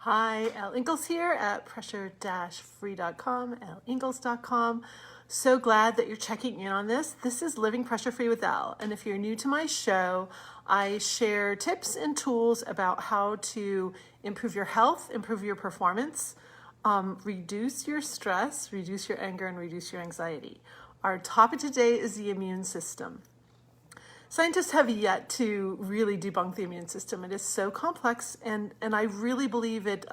Hi, Elle Ingalls here at pressure-free.com, elleingalls.com. So glad that you're checking in on this. This is Living Pressure Free with Elle. And if you're new to my show, I share tips and tools about how to improve your health, improve your performance, reduce your stress, reduce your anger, and reduce your anxiety. Our topic today is the immune system. Scientists have yet to really debunk the immune system. It is so complex, and I really believe it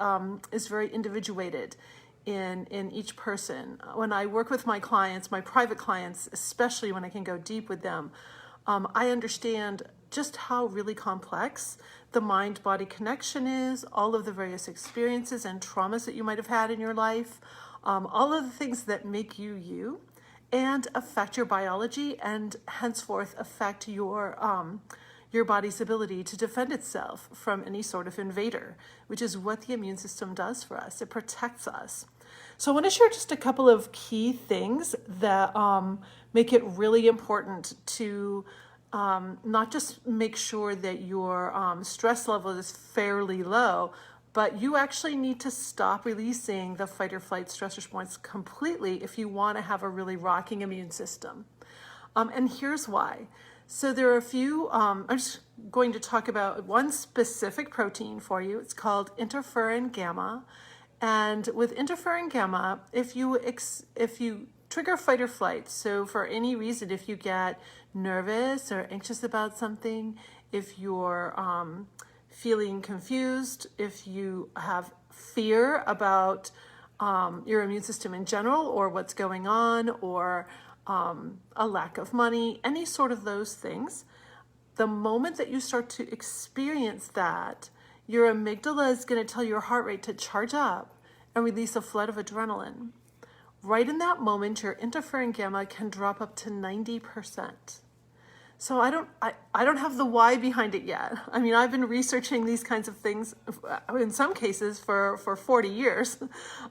is very individuated in each person. When I work with my clients, my private clients, especially when I can go deep with them, I understand just how really complex the mind-body connection is, all of the various experiences and traumas that you might have had in your life, all of the things that make you you, and affect your biology and henceforth affect your body's ability to defend itself from any sort of invader, which is what the immune system does for us. It protects us. So I want to share just a couple of key things that make it really important to not just make sure that your stress level is fairly low, but you actually need to stop releasing the fight or flight stress response completely if you want to have a really rocking immune system. And here's why. So there are a few, I'm just going to talk about one specific protein for you. It's called interferon gamma. And with interferon gamma, if you trigger fight or flight, so for any reason, if you get nervous or anxious about something, if you're feeling confused, if you have fear about your immune system in general or what's going on, or a lack of money, any sort of those things, the moment that you start to experience that, your amygdala is going to tell your heart rate to charge up and release a flood of adrenaline. Right in that moment, your interferon gamma can drop up to 90%. So I don't have the why behind it yet. I mean, I've been researching these kinds of things in some cases for 40 years.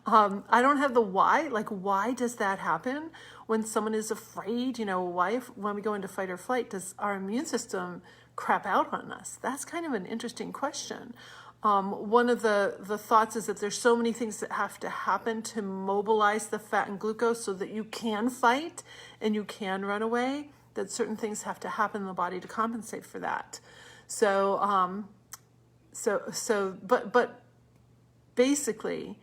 I don't have the why. Like, why does that happen when someone is afraid? You know, why, when we go into fight or flight, does our immune system crap out on us? That's kind of an interesting question. One of the thoughts is that there's so many things that have to happen to mobilize the fat and glucose so that you can fight and you can run away, that certain things have to happen in the body to compensate for that. But basically,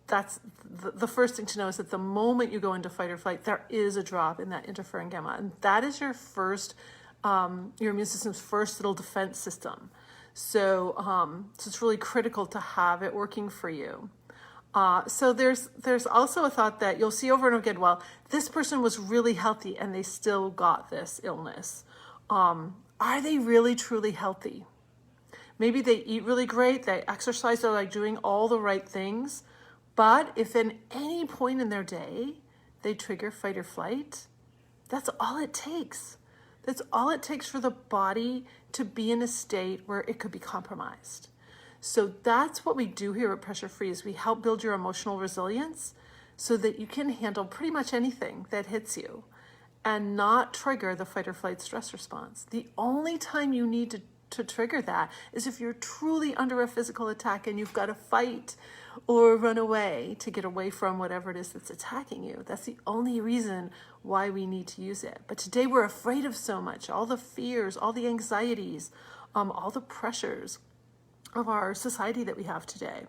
that's the first thing to know is that the moment you go into fight or flight, there is a drop in that interferon gamma, and that is your first, your immune system's first little defense system. So it's really critical to have it working for you. So there's also a thought that you'll see over and over again, well, this person was really healthy and they still got this illness. Are they really truly healthy? Maybe they eat really great, they exercise, they're like doing all the right things, but if at any point in their day they trigger fight or flight, that's all it takes. That's all it takes for the body to be in a state where it could be compromised. So that's what we do here at Pressure Free, is we help build your emotional resilience so that you can handle pretty much anything that hits you and not trigger the fight or flight stress response. The only time you need to trigger that is if you're truly under a physical attack and you've got to fight or run away to get away from whatever it is that's attacking you. That's the only reason why we need to use it. But today we're afraid of so much, all the fears, all the anxieties, all the pressures of our society that we have today.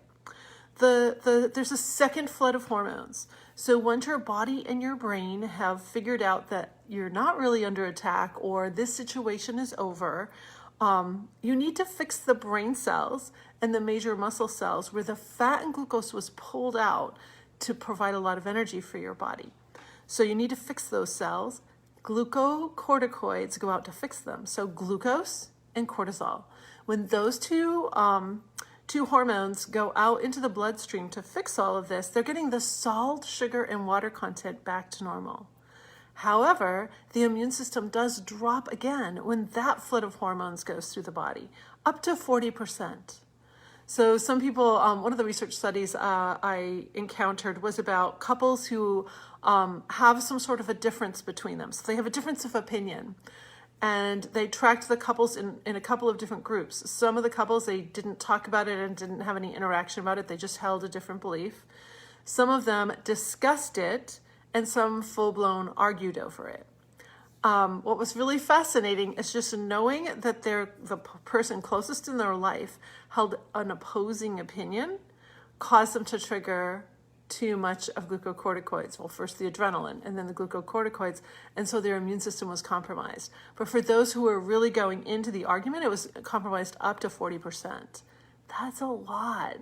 There's a second flood of hormones. So once your body and your brain have figured out that you're not really under attack or this situation is over, you need to fix the brain cells and the major muscle cells where the fat and glucose was pulled out to provide a lot of energy for your body. So you need to fix those cells. Glucocorticoids go out to fix them. So glucose and cortisol. When those two hormones go out into the bloodstream to fix all of this, they're getting the salt, sugar, and water content back to normal. However, the immune system does drop again when that flood of hormones goes through the body, up to 40%. So some people, one of the research studies I encountered was about couples who have some sort of a difference between them. So they have a difference of opinion. And they tracked the couples in a couple of different groups. Some of the couples, they didn't talk about it and didn't have any interaction about it. They just held a different belief. Some of them discussed it, and some full-blown argued over it. What was really fascinating is just knowing that the person closest in their life held an opposing opinion caused them to trigger too much of glucocorticoids. Well, first the adrenaline and then the glucocorticoids, and so their immune system was compromised. But for those who were really going into the argument, it was compromised up to 40%. That's a lot.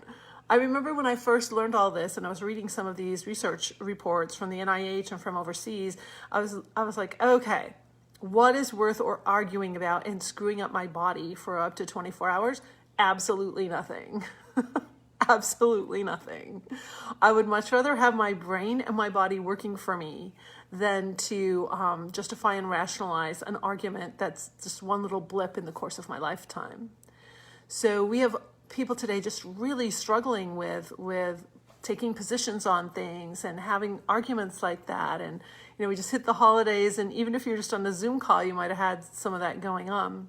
I remember when I first learned all this and I was reading some of these research reports from the NIH and from overseas, I was like, okay, what is worth or arguing about and screwing up my body for up to 24 hours? Absolutely nothing. Absolutely nothing. I would much rather have my brain and my body working for me than to justify and rationalize an argument that's just one little blip in the course of my lifetime. So we have people today just really struggling with taking positions on things and having arguments like that. And, we just hit the holidays, and even if you're just on a Zoom call, you might have had some of that going on.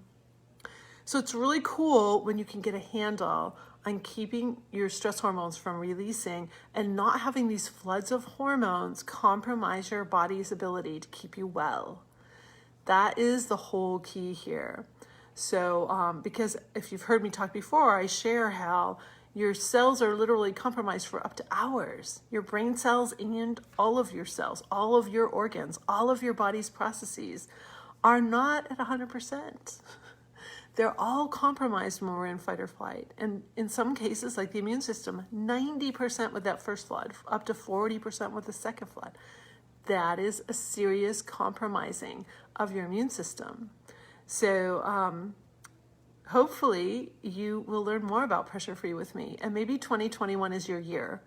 So it's really cool when you can get a handle on keeping your stress hormones from releasing and not having these floods of hormones compromise your body's ability to keep you well. That is the whole key here. So, because if you've heard me talk before, I share how your cells are literally compromised for up to hours. Your brain cells and all of your cells, all of your organs, all of your body's processes are not at 100%. They're all compromised when we're in fight or flight. And in some cases, like the immune system, 90% with that first flood, up to 40% with the second flood. That is a serious compromising of your immune system. So hopefully you will learn more about Pressure Free with me, and maybe 2021 is your year.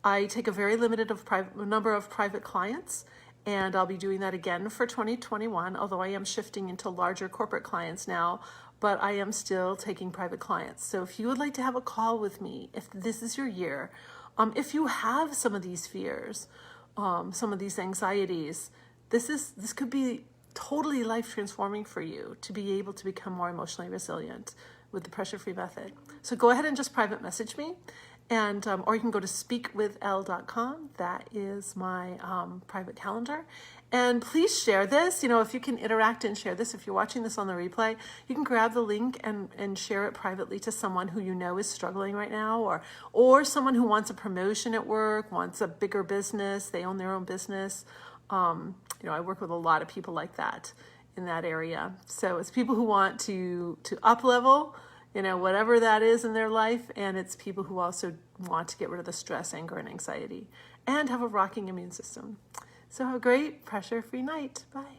I take a very limited number of private clients, and I'll be doing that again for 2021, although I am shifting into larger corporate clients now, but I am still taking private clients. So if you would like to have a call with me, if this is your year, if you have some of these fears, some of these anxieties, this could be totally life transforming for you to be able to become more emotionally resilient with the Pressure Free method. So go ahead and just private message me, and or you can go to speakwithelle.com. That is my private calendar. And please share this. If you can interact and share this, if you're watching this on the replay, you can grab the link and share it privately to someone who you know is struggling right now, or someone who wants a promotion at work, wants a bigger business, they own their own business. I work with a lot of people like that in that area. So it's people who want to up level, whatever that is in their life. And it's people who also want to get rid of the stress, anger, and anxiety and have a rocking immune system. So have a great pressure-free night. Bye.